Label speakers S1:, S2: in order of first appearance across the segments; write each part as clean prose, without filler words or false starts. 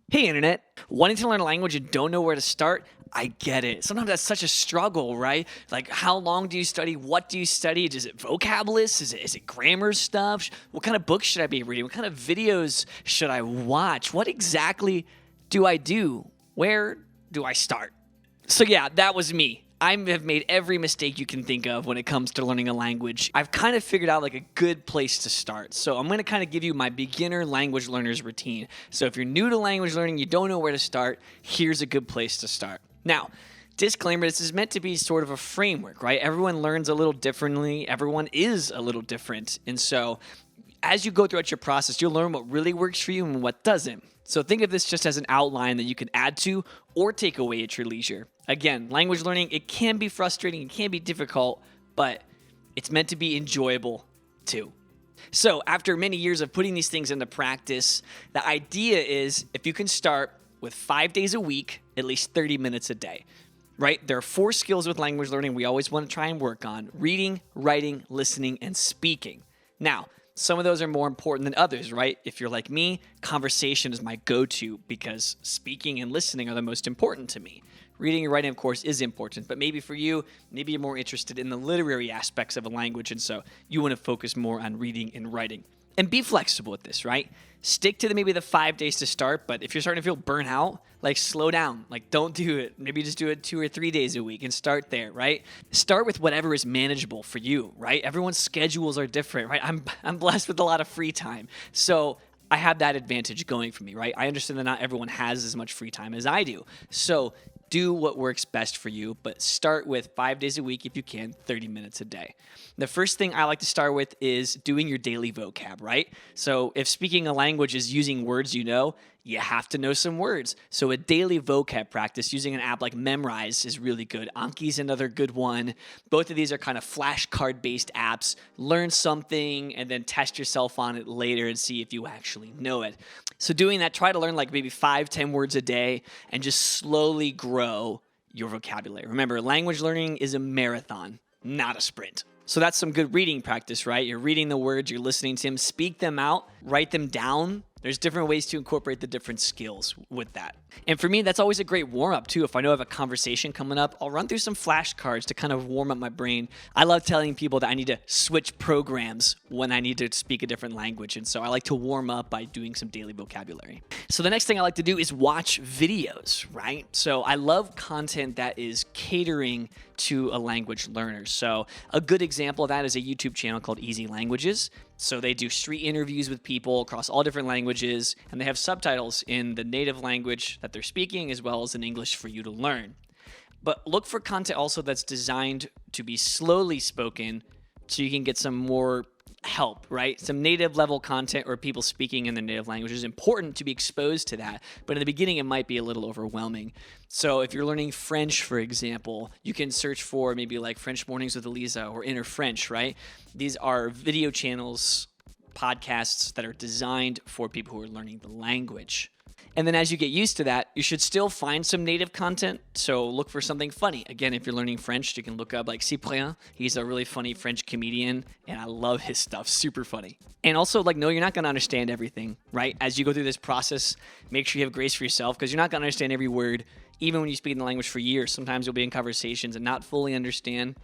S1: Hey, Internet. Wanting to learn a language and don't know where to start? I get it. Sometimes that's such a struggle, right? Like, how long do you study? What do you study? Is it vocab lists? Is it grammar stuff? What kind of books should I be reading? What kind of videos should I watch? What exactly do I do? Where do I start? So, yeah, that was me. I have made every mistake you can think of when it comes to learning a language. I've kind of figured out like a good place to start. So I'm going to kind of give you my beginner language learner's routine. So if you're new to language learning, you don't know where to start, here's a good place to start. Now, disclaimer, this is meant to be sort of a framework, right? Everyone learns a little differently. Everyone is a little different. And so as you go throughout your process, you'll learn what really works for you and what doesn't. So think of this just as an outline that you can add to or take away at your leisure. Again, language learning, it can be frustrating, it can be difficult, but it's meant to be enjoyable too. So after many years of putting these things into practice, the idea is if you can start with 5 days a week, at least 30 minutes a day, right? There are 4 skills with language learning we always want to try and work on: reading, writing, listening, and speaking. Now, some of those are more important than others, right? If you're like me, conversation is my go-to because speaking and listening are the most important to me. Reading and writing, of course, is important, but maybe for you, maybe you're more interested in the literary aspects of a language, and so you want to focus more on reading and writing. And be flexible with this, right? Stick to maybe the 5 days to start, but if you're starting to feel burnt out, like slow down. Like don't do it. Maybe just do it 2 or 3 days a week and start there, right? Start with whatever is manageable for you, right? Everyone's schedules are different, right? I'm blessed with a lot of free time. So I have that advantage going for me, right? I understand that not everyone has as much free time as I do. So do what works best for you, but start with 5 days a week if you can, 30 minutes a day. The first thing I like to start with is doing your daily vocab, right? So if speaking a language is using words you have to know some words. So a daily vocab practice using an app like Memrise is really good. Anki's another good one. Both of these are kind of flashcard-based apps. Learn something and then test yourself on it later and see if you actually know it. So doing that, try to learn like maybe 5-10 words a day and just slowly grow your vocabulary. Remember, language learning is a marathon, not a sprint. So that's some good reading practice, right? You're reading the words, you're listening to them, speak them out, write them down. There's different ways to incorporate the different skills with that. And for me, that's always a great warm-up too. If I know I have a conversation coming up, I'll run through some flashcards to kind of warm up my brain. I love telling people that I need to switch programs when I need to speak a different language. And so I like to warm up by doing some daily vocabulary. So the next thing I like to do is watch videos, right? So I love content that is catering to a language learner. So a good example of that is a YouTube channel called Easy Languages. So they do street interviews with people across all different languages, and they have subtitles in the native language that they're speaking as well as in English for you to learn. But look for content also that's designed to be slowly spoken so you can get some more help, right? Some native level content or people speaking in their native language is important to be exposed to that. But in the beginning, it might be a little overwhelming. So if you're learning French, for example, you can search for maybe like French Mornings with Eliza or Inner French, right? These are video channels, podcasts that are designed for people who are learning the language. And then as you get used to that, you should still find some native content. So look for something funny. Again, if you're learning French, you can look up like Cyprien. He's a really funny French comedian, and I love his stuff. Super funny. And also, no, you're not going to understand everything, right? As you go through this process, make sure you have grace for yourself because you're not going to understand every word, even when you speak in the language for years. Sometimes you'll be in conversations and not fully understand.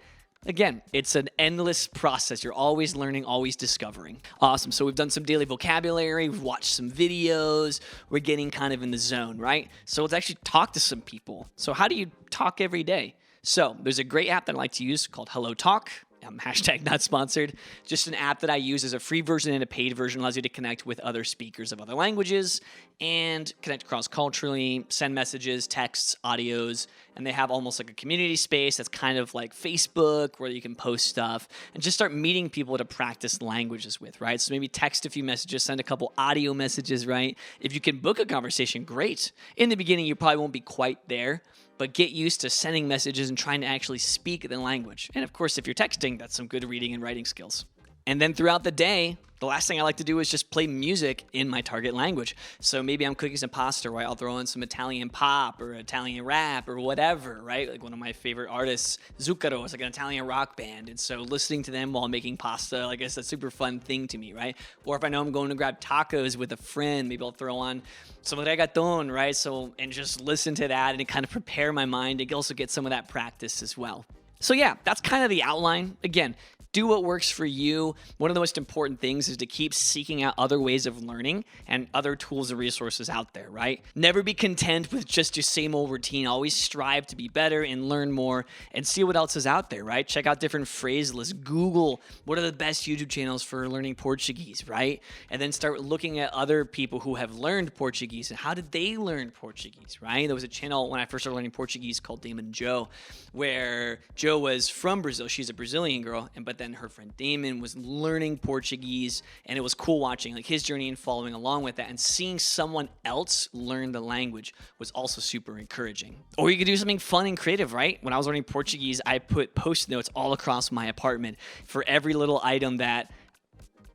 S1: Again, it's an endless process. You're always learning, always discovering. Awesome. So we've done some daily vocabulary. We've watched some videos. We're getting kind of in the zone, right? So let's actually talk to some people. So how do you talk every day? So there's a great app that I like to use called HelloTalk. Hashtag not sponsored. Just an app that I use as a free version and a paid version. Allows you to connect with other speakers of other languages and connect cross-culturally, send messages, texts, audios, and they have almost like a community space that's kind of like Facebook where you can post stuff and just start meeting people to practice languages with, right? So maybe text a few messages, send a couple audio messages, right? If you can book a conversation, great. In the beginning, you probably won't be quite there, but get used to sending messages and trying to actually speak the language. And of course, if you're texting, that's some good reading and writing skills. And then throughout the day, the last thing I like to do is just play music in my target language. So maybe I'm cooking some pasta, right? I'll throw in some Italian pop or Italian rap or whatever, right? Like one of my favorite artists, Zucchero, is like an Italian rock band. And so listening to them while making pasta, I guess that's a super fun thing to me, right? Or if I know I'm going to grab tacos with a friend, maybe I'll throw on some reggaeton, right? So, and just listen to that and kind of prepare my mind to also get some of that practice as well. So yeah, that's kind of the outline. Again, do what works for you. One of the most important things is to keep seeking out other ways of learning and other tools and resources out there, right? Never be content with just your same old routine. Always strive to be better and learn more and see what else is out there, right? Check out different phrase lists. Google what are the best YouTube channels for learning Portuguese, right? And then start looking at other people who have learned Portuguese and how did they learn Portuguese, right? There was a channel when I first started learning Portuguese called Damon Joe, where Joe was from Brazil. She's a Brazilian girl, but then her friend Damon was learning Portuguese, and it was cool watching like his journey and following along with that, and seeing someone else learn the language was also super encouraging. Or you could do something fun and creative, right? When I was learning Portuguese, I put post notes all across my apartment for every little item that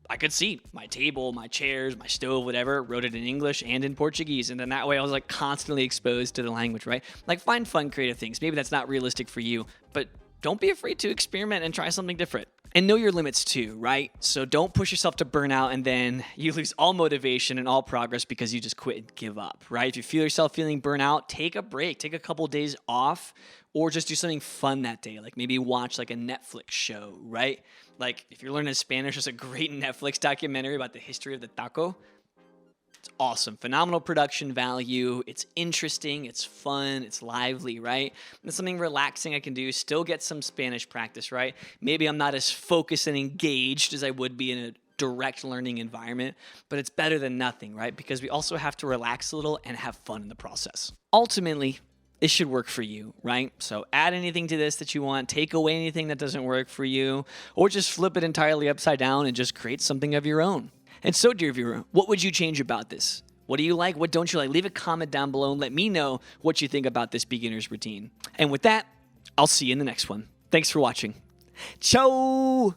S1: I could see, my table, my chairs, my stove, whatever, wrote it in English and in Portuguese. And then that way I was like constantly exposed to the language, right? Like find fun, creative things. Maybe that's not realistic for you, but don't be afraid to experiment and try something different. And know your limits too, right? So don't push yourself to burnout and then you lose all motivation and all progress because you just quit and give up, right? If you feel yourself feeling burnout, take a break, take a couple days off, or just do something fun that day. Like maybe watch like a Netflix show, right? Like if you're learning Spanish, there's a great Netflix documentary about the history of the taco. It's awesome. Phenomenal production value. It's interesting. It's fun. It's lively, right? And it's something relaxing I can do. Still get some Spanish practice, right? Maybe I'm not as focused and engaged as I would be in a direct learning environment, but it's better than nothing, right? Because we also have to relax a little and have fun in the process. Ultimately, it should work for you, right? So add anything to this that you want, take away anything that doesn't work for you, or just flip it entirely upside down and just create something of your own. And so, dear viewer, what would you change about this? What do you like? What don't you like? Leave a comment down below and let me know what you think about this beginner's routine. And with that, I'll see you in the next one. Thanks for watching. Ciao!